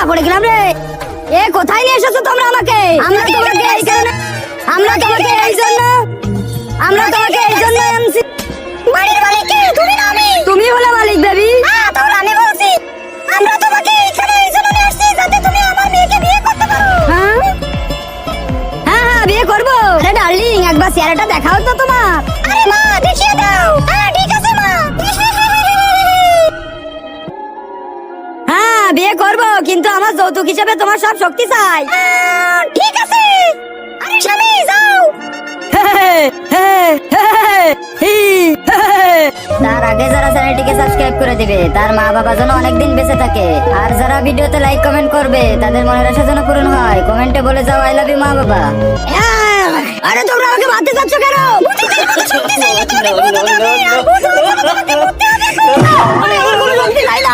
পড়ে গেলাম রে। এ কোথায় নিয়ে এসেছো তোমরা আমাকে? আমরা তোমাকে এই কারণে আমরা তোমাকে এই জন্য আনছি। বাড়ির মালিক কে? তুমি না আমি? তুমি হলে মালিক বেবি। হ্যাঁ তাহলে আমি বলছি আমরা তোমাকে এখানে এই জন্য নিয়ে আসছি যাতে তুমি আমার মেয়েকে বিয়ে করতে পারো। হ্যাঁ হ্যাঁ বিয়ে করবো। আরে ডার্লিং একবার চেহারাটা দেখাও তো তোমার। আরে মা দেখিয়ে দাও। হ্যাঁ ঠিক আছে মা। হ্যাঁ বিয়ে করব কিন্তু আমার যৌতুক হিসেবে তোমার সব শক্তি চাই। ঠিক আছে। আরে স্বামী যাও। তার আগে যারা চ্যানেলটিকে সাবস্ক্রাইব করে দিবে তার মা বাবা যেন অনেকদিন বেঁচে থাকে, আর যারা ভিডিওতে লাইক কমেন্ট করবে তাদের মনের আশা যেন পূরণ হয়। কমেন্টে বলে যাও আই লাভ ইউ মা বাবা। আরে তোমরা আমাকে মারতে যাচ্ছ কেন? আমি কোনো শক্তি চাই না।